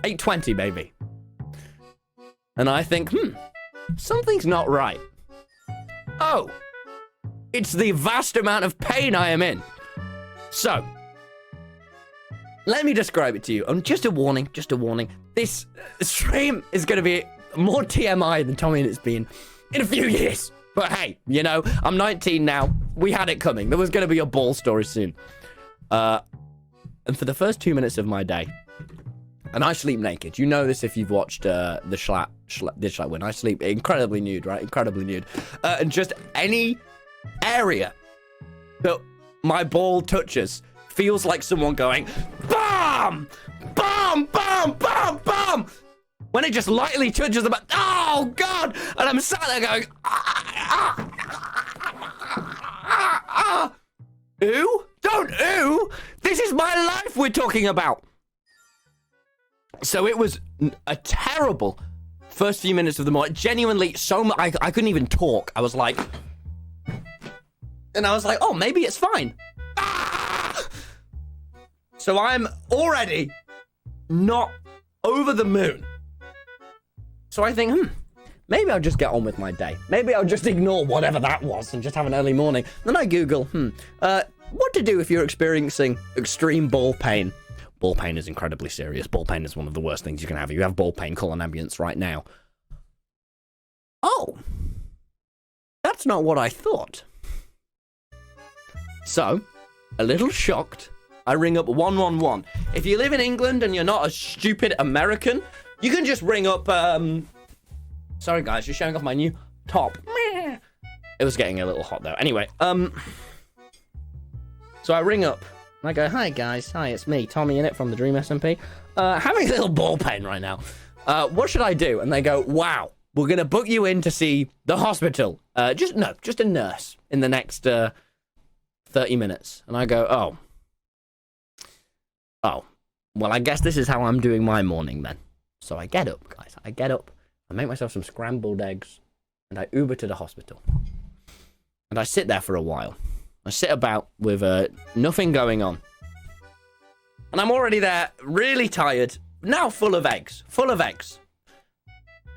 8:20 maybe. And I think, something's not right. Oh, it's the vast amount of pain I am in. So, let me describe it to you. Just a warning. This stream is going to be more TMI than Tommy and it's been in a few years. But hey, you know, I'm 19 now. We had it coming. There was going to be a ball story soon. And for the first 2 minutes of my day, and I sleep naked. You know this if you've watched the Schlatt when I sleep incredibly nude, right? Incredibly nude. And just any area that my ball touches feels like someone going, BAM! BAM! BAM! BAM! BAM! When it just lightly touches the back, oh God! And I'm sat there going, Ooh? Don't ooh! This is my life we're talking about! So it was a terrible first few minutes of the morning. Genuinely, so much, I couldn't even talk. I was like, oh, maybe it's fine. Ah! So I'm already not over the moon. So I think, maybe I'll just get on with my day. Maybe I'll just ignore whatever that was and just have an early morning. Then I Google, what to do if you're experiencing extreme ball pain. Ball pain is incredibly serious. Ball pain is one of the worst things you can have. You have ball pain, call an ambulance right now. Oh, that's not what I thought. So, a little shocked, I ring up 111. If you live in England and you're not a stupid American, you can just ring up, sorry guys, just showing off my new top. It was getting a little hot though. Anyway, so I ring up. I go, hi guys, hi, it's me, Tommy in it from the Dream SMP. Having a little ball pain right now. What should I do? And they go, wow, we're going to book you in to see the hospital. Just a nurse in the next 30 minutes. And I go, oh, well, I guess this is how I'm doing my morning then. So I get up, guys, I make myself some scrambled eggs, and I Uber to the hospital. And I sit there for a while. I sit about with nothing going on. And I'm already there, really tired, now full of eggs.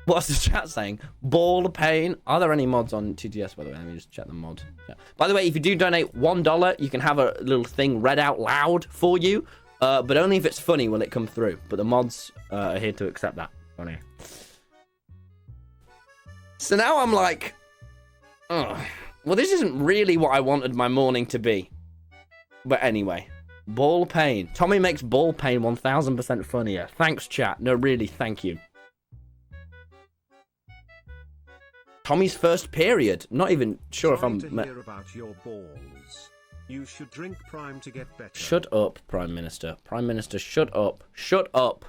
What's the chat saying? Ball pain. Are there any mods on TTS, by the way? Let me just check the mod. Yeah. By the way, if you do donate $1, you can have a little thing read out loud for you, but only if it's funny will it come through. But the mods are here to accept that. Funny. So now I'm like, ugh. Well, this isn't really what I wanted my morning to be. But anyway, ball pain. Tommy makes ball pain 1000% funnier. Thanks, chat. No, really, thank you. Tommy's first period. Not even sure if I'm... hear about your balls. You should drink Prime to get better. Shut up, Prime Minister. Prime Minister, shut up. Shut up.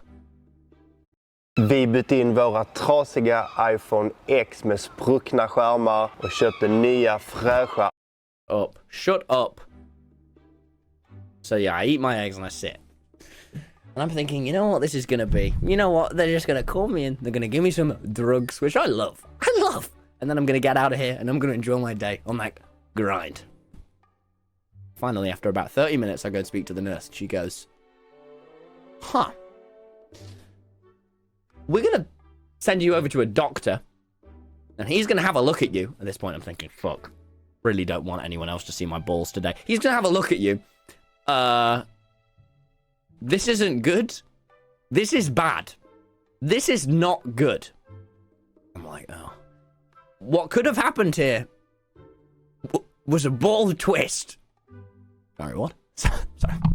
Vi bytte in våra trasiga iPhone X med spruckna skärmar och köpte nya fräscha. Shut up. So yeah, I eat my eggs and I sit. And I'm thinking, you know what this is going to be? You know what? They're just going to call me in. They're going to give me some drugs, which I love. And then I'm going to get out of here and I'm going to enjoy my day on that grind. Finally, after about 30 minutes, I go and speak to the nurse. She goes, huh. We're going to send you over to a doctor, and he's going to have a look at you. At this point, I'm thinking, fuck, really don't want anyone else to see my balls today. He's going to have a look at you. This isn't good. This is bad. This is not good. I'm like, oh. What could have happened here was a ball twist. Sorry, what? Sorry,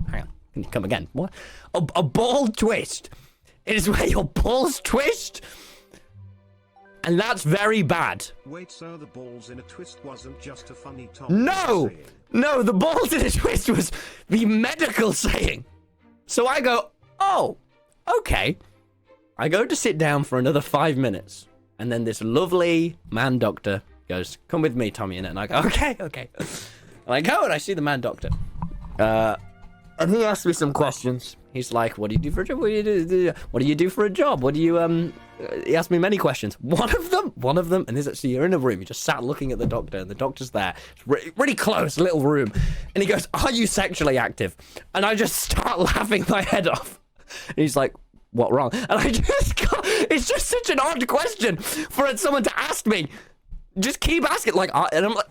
hang on. Can you come again? What? A ball twist. It is where your balls twist, and that's very bad. Wait, so the balls in a twist wasn't just a funny Tom? No, the balls in a twist was the medical saying. So I go, oh, okay. I go to sit down for another 5 minutes, and then this lovely man doctor goes, come with me, Tommy, and I go, okay. And I go and I see the man doctor. And he asked me some questions. He's like, what do you do for a job? What do you do for a job? What do you, he asked me many questions. One of them, and this actually, you're in a room, you just sat looking at the doctor, and the doctor's there. It's really close, little room. And he goes, are you sexually active? And I just start laughing my head off. And he's like, what wrong? And I just got, it's just such an odd question for someone to ask me. Just keep asking, like, and I'm like,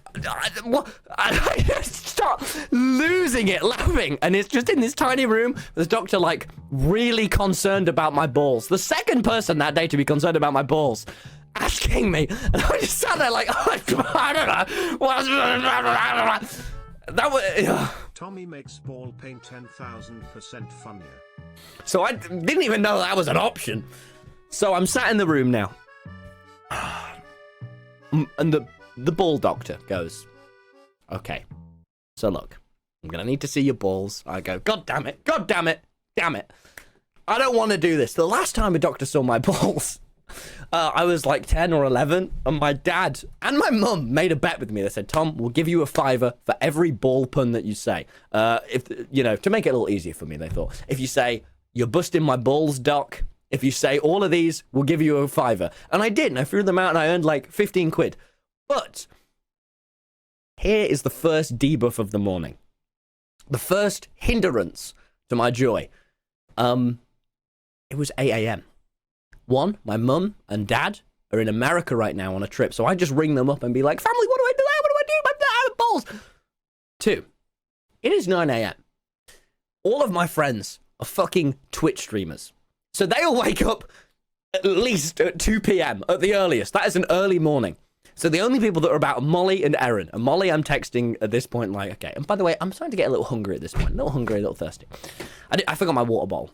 I just start losing it, laughing. And it's just in this tiny room, the doctor, like, really concerned about my balls. The second person that day to be concerned about my balls, asking me. And I just sat there like, oh, I don't know. That was... Tommy makes ball pain 10,000% funnier. So I didn't even know that was an option. So I'm sat in the room now. And the ball doctor goes, okay, so look, I'm going to need to see your balls. I go, God damn it, damn it. I don't want to do this. The last time a doctor saw my balls, I was like 10 or 11, and my dad and my mum made a bet with me. They said, Tom, we'll give you a $5 for every ball pun that you say. If you know, to make it a little easier for me, they thought. If you say, you're busting my balls, doc. If you say all of these, we'll give you a $5. And I did, and I threw them out, and I earned like 15 quid. But here is the first debuff of the morning. The first hindrance to my joy. It was 8 a.m. One, my mum and dad are in America right now on a trip, so I just ring them up and be like, family, what do I do? What do I do? I have balls. Two, it is 9 a.m. All of my friends are fucking Twitch streamers. So they all wake up at least at 2 p.m. at the earliest. That is an early morning. So the only people that are about are Molly and Erin. And Molly, I'm texting at this point like, okay. And by the way, I'm starting to get a little hungry at this point. A little hungry, a little thirsty. I forgot my water bottle.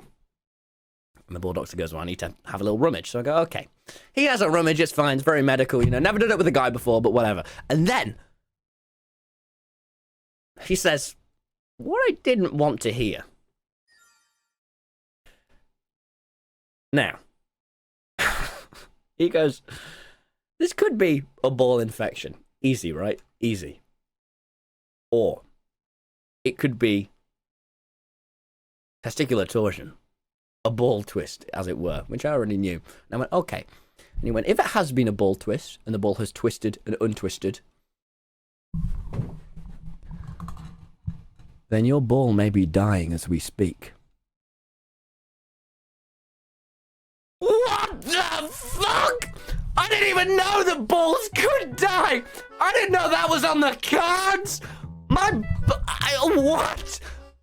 And the ball doctor goes, well, I need to have a little rummage. So I go, okay. He has a rummage. It's fine. It's very medical. You know, never done it with a guy before, but whatever. And then he says, what I didn't want to hear. Now, he goes, this could be a ball infection. Easy, right? Easy. Or it could be testicular torsion. A ball twist, as it were, which I already knew. And I went, okay. And he went, if it has been a ball twist, and the ball has twisted and untwisted, then your ball may be dying as we speak. What the fuck? I didn't even know the balls could die. I didn't know that was on the cards. What?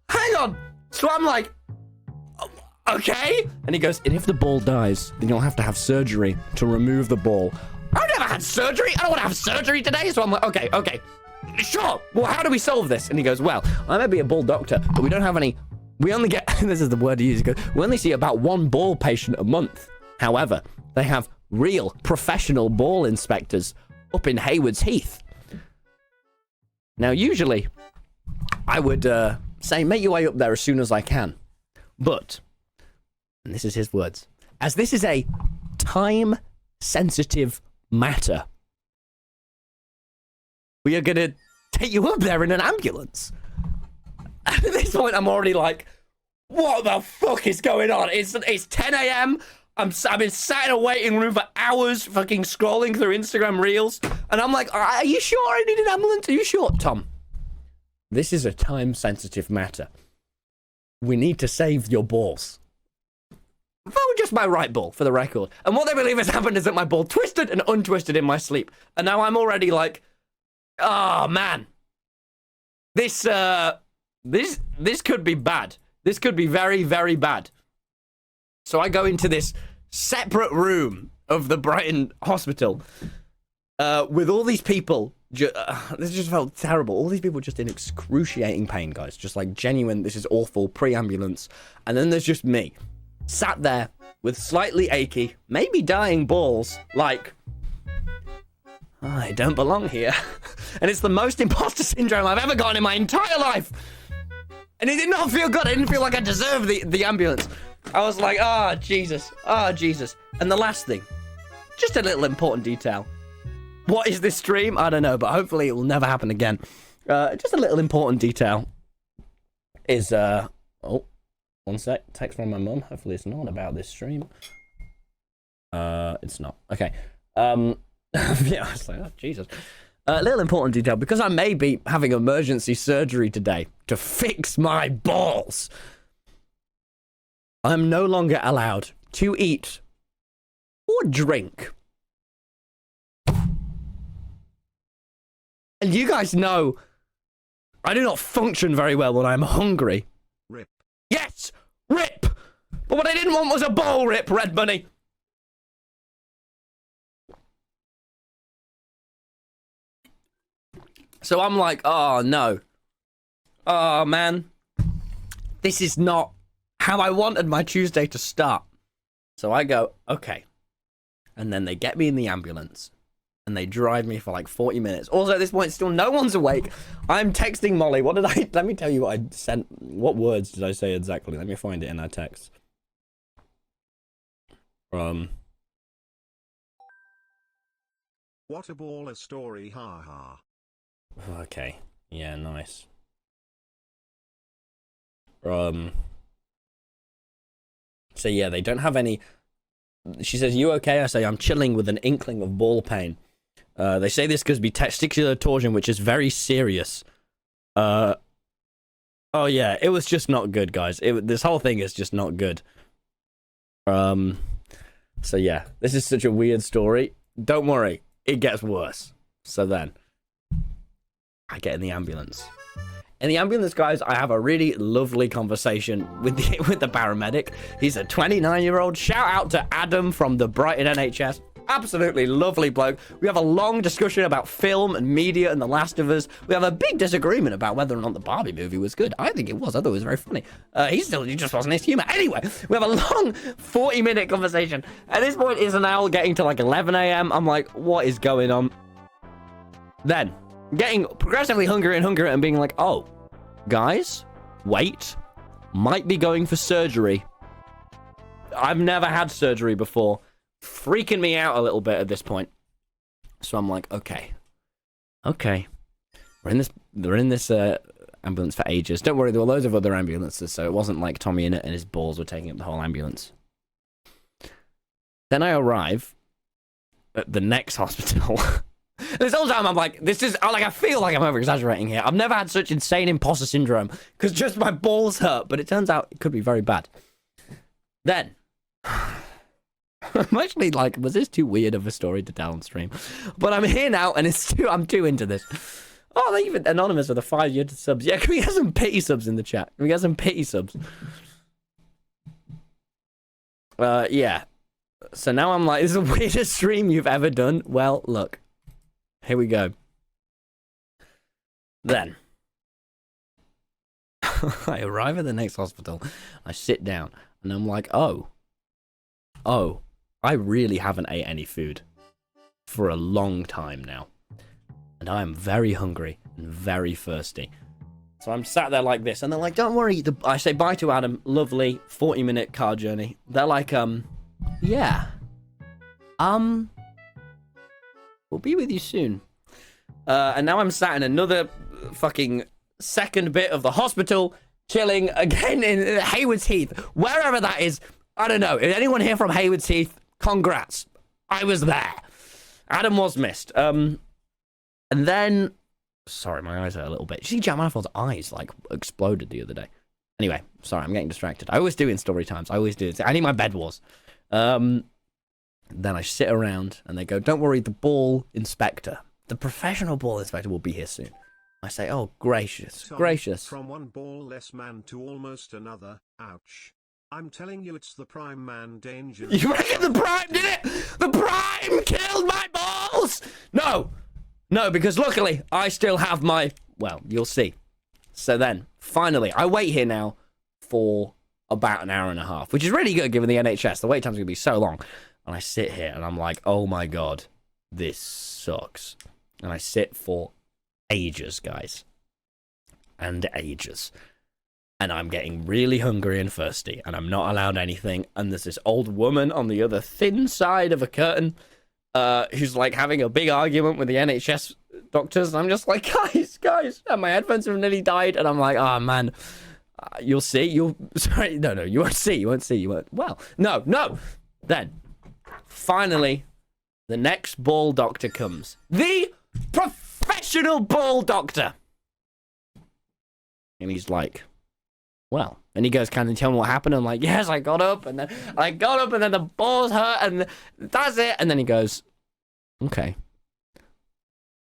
Hang on. So I'm like, okay. And he goes, and if the ball dies, then you'll have to have surgery to remove the ball. I've never had surgery. I don't want to have surgery today. So I'm like, okay. Sure. Well, how do we solve this? And he goes, well, I may be a ball doctor, but we don't have any. We only get, this is the word he uses, he goes, we only see about one ball patient a month. However, they have real professional ball inspectors up in Haywards Heath. Now, usually, I would say, make your way up there as soon as I can. But, and this is his words, as this is a time-sensitive matter, we are going to take you up there in an ambulance. And at this point, I'm already like, what the fuck is going on? It's 10 a.m., I've been sat in a waiting room for hours, fucking scrolling through Instagram Reels, and I'm like, are you sure I need an ambulance? Are you sure? Tom, this is a time-sensitive matter. We need to save your balls. Oh, just my right ball, for the record. And what they believe has happened is that my ball twisted and untwisted in my sleep. And now I'm already like, oh, man. This could be bad. This could be very, very bad. So I go into this separate room of the Brighton hospital with all these people. This just felt terrible. All these people just in excruciating pain, guys. Just like genuine, this is awful, pre-ambulance. And then there's just me, sat there with slightly achy, maybe dying balls, like, I don't belong here. And it's the most imposter syndrome I've ever gotten in my entire life. And it did not feel good. I didn't feel like I deserved the ambulance. I was like, oh, Jesus. Oh, Jesus. And the last thing, just a little important detail. What is this stream? I don't know, but hopefully it will never happen again. Just a little important detail is, oh, one sec. Text from my mum. Hopefully it's not about this stream. It's not. Okay. Yeah, I was like, oh, Jesus. A little important detail, because I may be having emergency surgery today to fix my balls. I'm no longer allowed to eat or drink. And you guys know I do not function very well when I'm hungry. Rip. Yes, rip. But what I didn't want was a ball rip, Red Bunny. So I'm like, oh no. Oh man. This is not how I wanted my Tuesday to start. So I go, okay. And then they get me in the ambulance. And they drive me for like 40 minutes. Also, at this point, still no one's awake. I'm texting Molly. What did I... Let me tell you what I sent. What words did I say exactly? Let me find it in our text. What a baller story, haha. Okay. Yeah, nice. So yeah, they don't have any... She says, you okay? I say, I'm chilling with an inkling of ball pain. They say this could be testicular torsion, which is very serious. Oh yeah, it was just not good, guys. This whole thing is just not good. So yeah, this is such a weird story. Don't worry, it gets worse. So then, I get in the ambulance. In the ambulance, guys, I have a really lovely conversation with the paramedic. He's a 29-year-old. Shout out to Adam from the Brighton NHS. Absolutely lovely bloke. We have a long discussion about film and media and The Last of Us. We have a big disagreement about whether or not the Barbie movie was good. I think it was. I thought it was very funny. He just wasn't his humor. Anyway, we have a long 40-minute conversation. At this point, it's now getting to like 11 a.m. I'm like, what is going on? Then, getting progressively hungrier and hungrier and being like, oh, guys, wait, might be going for surgery. I've never had surgery before. Freaking me out a little bit at this point. So I'm like, okay. They're in this ambulance for ages. Don't worry, there were loads of other ambulances, so it wasn't like Tommy in it and his balls were taking up the whole ambulance. Then I arrive at the next hospital. This whole time I'm like, I feel like I'm over-exaggerating here. I've never had such insane imposter syndrome, because just my balls hurt, but it turns out it could be very bad. Then... I'm actually like, was this too weird of a story to tell on stream? But I'm here now, and I'm too into this. Oh, they even anonymous with a 5-year subs. Yeah, can we get some pity subs in the chat? Can we get some pity subs? Yeah. So now I'm like, this is the weirdest stream you've ever done. Well, look. Here we go. Then. I arrive at the next hospital. I sit down, and I'm like, oh, I really haven't ate any food for a long time now. And I am very hungry and very thirsty. So I'm sat there like this, and they're like, don't worry. I say bye to Adam. Lovely 40-minute car journey. They're like, yeah. We'll be with you soon. And now I'm sat in another fucking second bit of the hospital, chilling again in Haywards Heath. Wherever that is, I don't know. Is anyone here from Haywards Heath? Congrats. I was there. Adam was missed. And then... Sorry, my eyes hurt a little bit. You see Jack Manifold's eyes, like, exploded the other day. Anyway, sorry, I'm getting distracted. I always do in story times. I always do. I need my bed wars. Then I sit around, and they go, don't worry, the ball inspector, the professional ball inspector will be here soon. I say, oh, gracious, gracious. From one ball-less man to almost another. Ouch. I'm telling you, it's the Prime Man danger. You reckon the Prime did it? The Prime killed my balls? No, because luckily I still have my... Well, you'll see. So then, finally, I wait here now for about an hour and a half, which is really good given the NHS. The wait time's going to be so long. And I sit here and I'm like, oh my god, this sucks. And I sit for ages, guys. And ages. And I'm getting really hungry and thirsty, and I'm not allowed anything. And there's this old woman on the other thin side of a curtain who's like having a big argument with the NHS doctors. And I'm just like, guys, and my headphones have nearly died. And I'm like, oh man, you'll see. You won't see. Well, no. Then, finally, the next ball doctor comes. The professional ball doctor. And he's like, well, And he goes, can you tell me what happened? I'm like, yes, I got up, and then the balls hurt, and that's it. And then he goes, okay,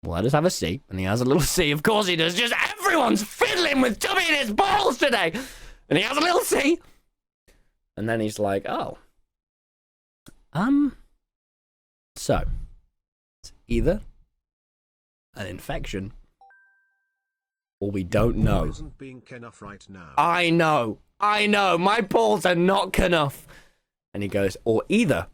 well, let us have a C. And he has a little C. Of course he does. Just everyone's fiddling with Tubby and his balls today. And he has a little C. And then he's like, oh, so it's either an infection or we don't know. Isn't being enough right now. I know, my balls are not enough. And he goes, or either,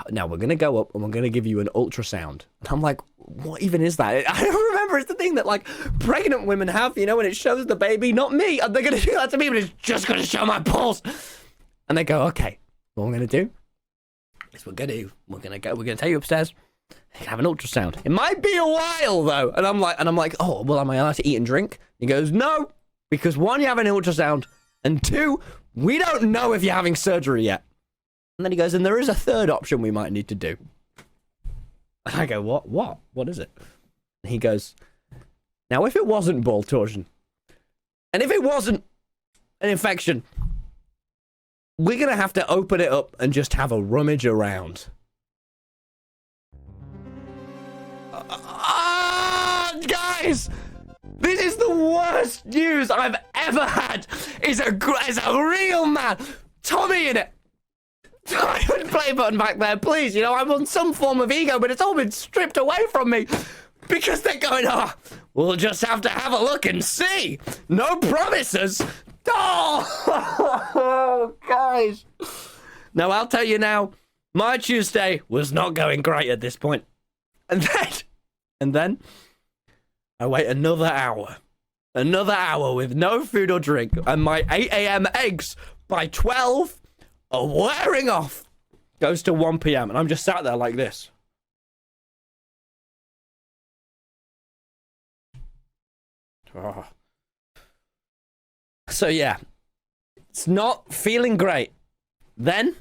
now we're going to go up and we're going to give you an ultrasound. And I'm like, what even is that? I don't remember. It's the thing that like pregnant women have, you know, when it shows the baby, not me. And they're going to do that to me, but it's just going to show my balls. And they go, okay, what we're going to do is we're going to take you upstairs. Have an ultrasound. It might be a while though. And I'm like, oh, well, am I allowed to eat and drink? He goes, no, because one, you have an ultrasound, and two, we don't know if you're having surgery yet. And then he goes, and there is a third option we might need to do. And I go, what is it? And he goes, now if it wasn't ball torsion, and if it wasn't an infection, we're going to have to open it up and just have a rummage around. Guys, this is the worst news I've ever had. Is a real man. Tommy in it. I would play button back there, please. You know, I'm on some form of ego, but it's all been stripped away from me because they're going, we'll just have to have a look and see. No promises. Oh, guys. Now, I'll tell you now, my Tuesday was not going great at this point. And then I wait another hour with no food or drink, and my 8 a.m. eggs by 12 are wearing off. Goes to 1 p.m. and I'm just sat there like this. Oh. So yeah, it's not feeling great. Then,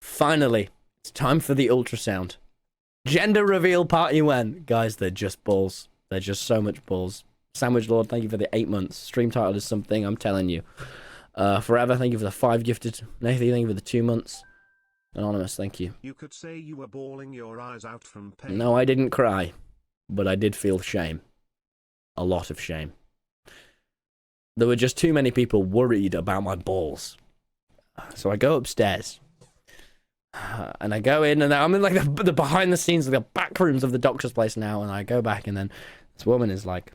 finally, it's time for the ultrasound. Gender reveal party when. Guys, they're just balls. They're just so much balls. Sandwich Lord, thank you for the 8 months. Stream title is something, I'm telling you. Forever, thank you for the 5 gifted. Nathan, thank you for the 2 months. Anonymous, thank you. You could say you were bawling your eyes out from pain. No, I didn't cry. But I did feel shame. A lot of shame. There were just too many people worried about my balls. So I go upstairs. And I go in, and I'm in like the behind the scenes, the back rooms of the doctor's place now. And I go back, and then this woman is like,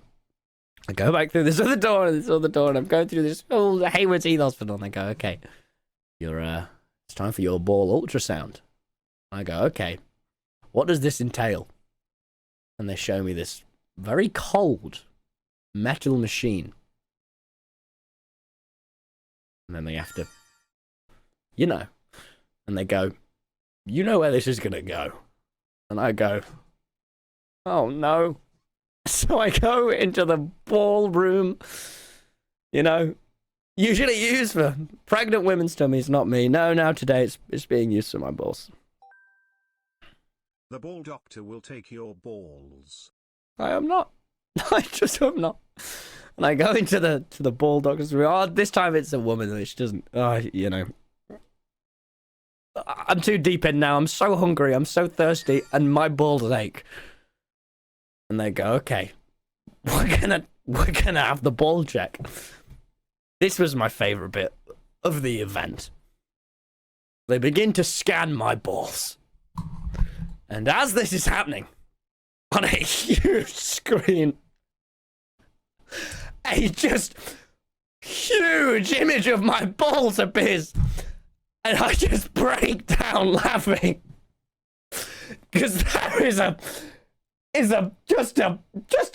I go back through this other door, and I'm going through this whole Hayward Heath Hospital, and they go, okay, it's time for your ball ultrasound. I go, okay, what does this entail? And they show me this very cold metal machine. And then they have to, and they go, you know where this is going to go. And I go, oh no. So I go into the ballroom, usually used for pregnant women's tummies, not me. No, now today it's being used for my balls. The ball doctor will take your balls. I am not. I just am not. And I go into the ball doctor's room. Oh, this time it's a woman, which doesn't, I'm too deep in now. I'm so hungry. I'm so thirsty, and my balls ache. And they go, okay, we're gonna have the ball check. This was my favorite bit of the event. They begin to scan my balls. And as this is happening, on a huge screen, a just huge image of my balls appears. And I just break down laughing. Because there is just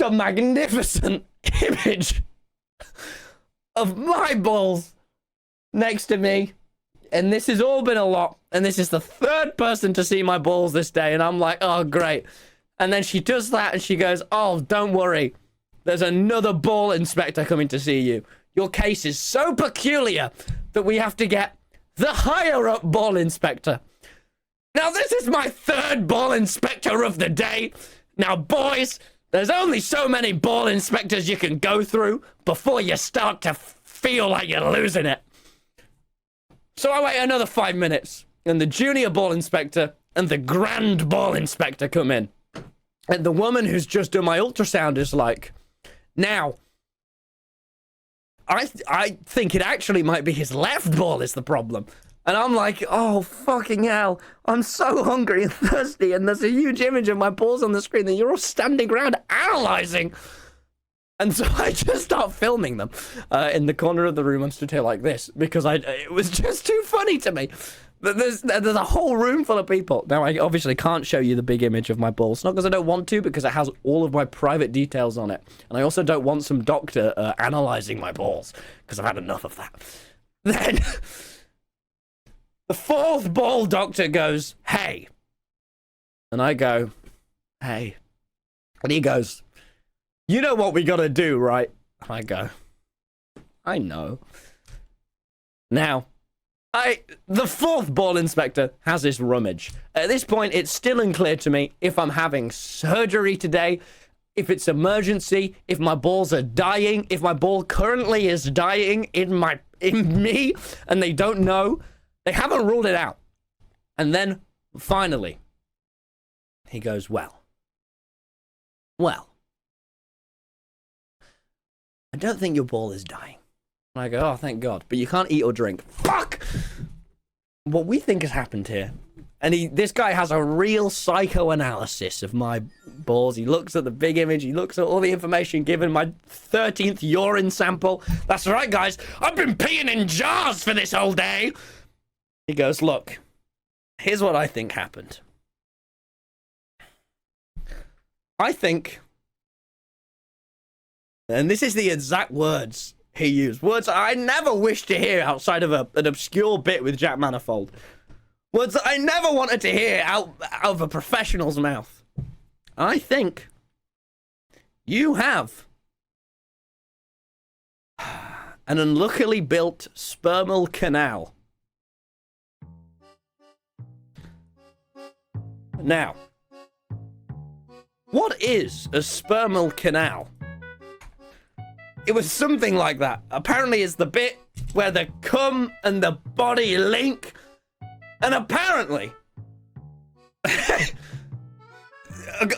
a magnificent image of my balls next to me. And this has all been a lot. And this is the third person to see my balls this day. And I'm like, oh, great. And then she does that and she goes, oh, don't worry. There's another ball inspector coming to see you. Your case is so peculiar that we have to get the higher up ball inspector. Now, this is my third ball inspector of the day. Now, boys, there's only so many ball inspectors you can go through before you start to feel like you're losing it. So I wait another 5 minutes, and the junior ball inspector and the grand ball inspector come in. And the woman who's just done my ultrasound is like, now, I think it actually might be his left ball is the problem. And I'm like, oh, fucking hell. I'm so hungry and thirsty, and there's a huge image of my balls on the screen that you're all standing around analyzing. And so I just start filming them in the corner of the room. I'm stood here like this because it was just too funny to me. There's a whole room full of people. Now, I obviously can't show you the big image of my balls. Not because I don't want to, because it has all of my private details on it. And I also don't want some doctor analyzing my balls, because I've had enough of that. Then, the fourth ball doctor goes, hey. And I go, hey. And he goes, you know what we gotta do, right? And I go, I know. Now, the fourth ball inspector has this rummage. At this point, it's still unclear to me if I'm having surgery today, if it's emergency, if my balls are dying, if my ball currently is dying in me, and they don't know. They haven't ruled it out. And then, finally, he goes, well, I don't think your ball is dying. And I go, oh, thank God. But you can't eat or drink. Fuck! What we think has happened here. And this guy has a real psychoanalysis of my balls. He looks at the big image. He looks at all the information given. My 13th urine sample. That's right, guys. I've been peeing in jars for this whole day. He goes, look, here's what I think happened. I think, and this is the exact words he used, words I never wish to hear outside of an obscure bit with Jack Manifold. Words that I never wanted to hear out of a professional's mouth. I think you have an unluckily built spermal canal. Now, what is a spermal canal? It was something like that. Apparently it's the bit where the cum and the body link. And apparently,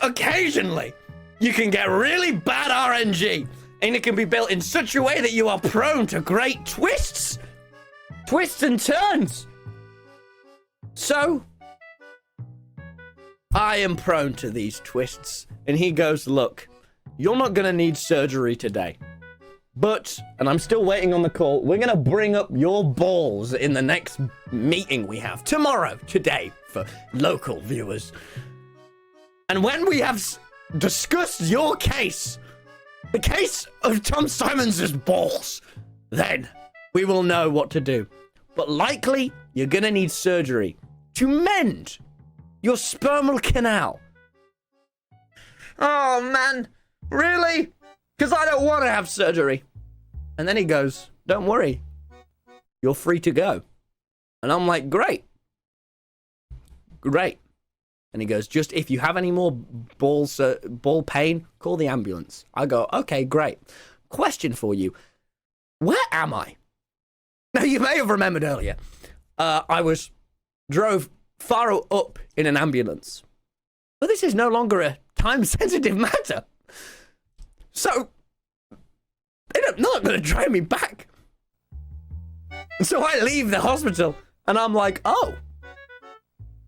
occasionally, you can get really bad RNG. And it can be built in such a way that you are prone to great twists and turns. So, I am prone to these twists. And he goes, look, you're not going to need surgery today. But, and I'm still waiting on the call, we're going to bring up your balls in the next meeting we have tomorrow, today, for local viewers. And when we have discussed your case, the case of Tom Simons' balls, then we will know what to do. But likely, you're going to need surgery to mend your spermal canal. Oh, man. Really? Because I don't want to have surgery. And then he goes, don't worry. You're free to go. And I'm like, great. Great. And he goes, just if you have any more ball pain, call the ambulance. I go, okay, great. Question for you. Where am I? Now, you may have remembered earlier. I drove far up in an ambulance. But this is no longer a time-sensitive matter. So, they're not going to drive me back. So I leave the hospital, and I'm like, oh,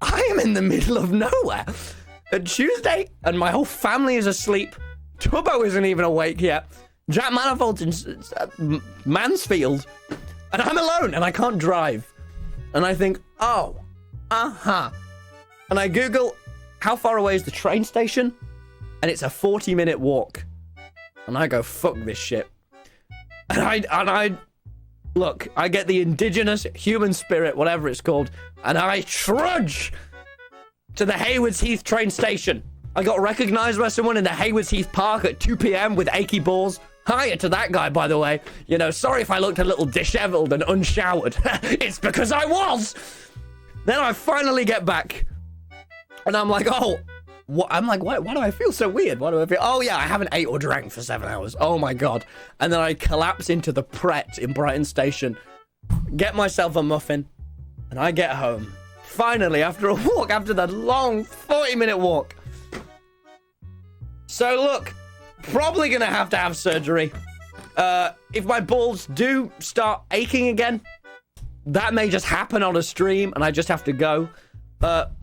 I am in the middle of nowhere. At Tuesday, and my whole family is asleep. Tubbo isn't even awake yet. Jack Manifold's in Mansfield. And I'm alone, and I can't drive. And I think, oh, And I Google, how far away is the train station? And it's a 40-minute walk. And I go, fuck this shit. And I look, I get the indigenous human spirit, whatever it's called, and I trudge to the Haywards Heath train station. I got recognized by someone in the Haywards Heath Park at 2 p.m. with achy balls. Hiya to that guy, by the way. You know, sorry if I looked a little disheveled and unshowered. It's because I was. Then I finally get back. And I'm like, oh, what? I'm like, why do I feel so weird? Why do I feel? Oh, yeah, I haven't ate or drank for 7 hours. Oh, my God. And then I collapse into the Pret in Brighton Station, get myself a muffin, And I get home. Finally, after a walk, after that long 40-minute walk. So look, probably gonna have to have surgery. If my balls do start aching again, that may just happen on a stream and I just have to go.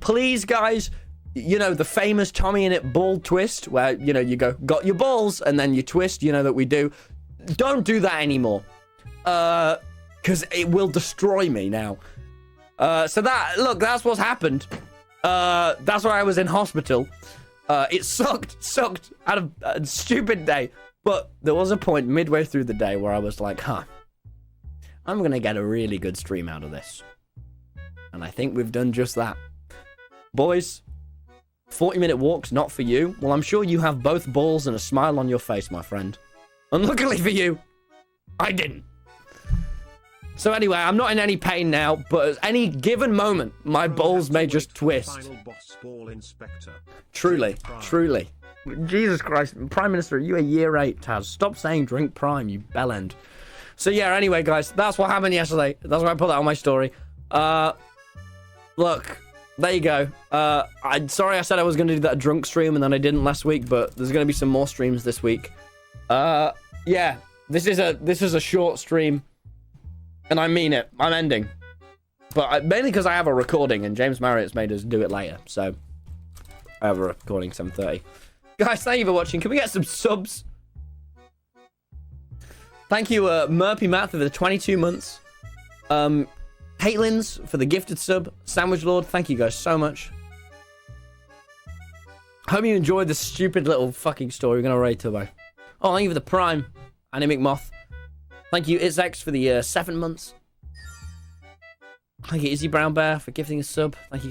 Please, guys, you know, the famous Tommy in it ball twist where, you know, you go, got your balls, and then you twist, you know, that we do. Don't do that anymore. Because it will destroy me now. So that's what's happened. That's why I was in hospital. It sucked out of a stupid day. But there was a point midway through the day where I was like, I'm going to get a really good stream out of this. And I think we've done just that. Boys, 40-minute walks, not for you. Well, I'm sure you have both balls and a smile on your face, my friend. Unluckily for you, I didn't. So anyway, I'm not in any pain now, but at any given moment, my balls may just twist. Final boss ball inspector. Truly. Jesus Christ, Prime Minister, are you a year 8, Taz? Stop saying drink prime, you bellend. So yeah, anyway, guys, that's what happened yesterday. That's why I put that on my story. Look, there you go. I'm sorry I said I was going to do that drunk stream and then I didn't last week, but there's going to be some more streams this week. Yeah, this is a short stream, and I mean it. I'm ending, but mainly because I have a recording, and James Marriott's made us do it later, so I have a recording 7:30. Guys, thank you for watching. Can we get some subs? Thank you, Murpy Matt, for the 22 months. Haitlins for the gifted sub. Sandwich Lord, thank you guys so much. Hope you enjoyed this stupid little fucking story. We're gonna rate Turbo. Oh, thank you for the Prime. Anemic Moth. Thank you, ItzX, for the 7 months. Thank you, Izzy Brown Bear, for gifting a sub. Thank you, guys.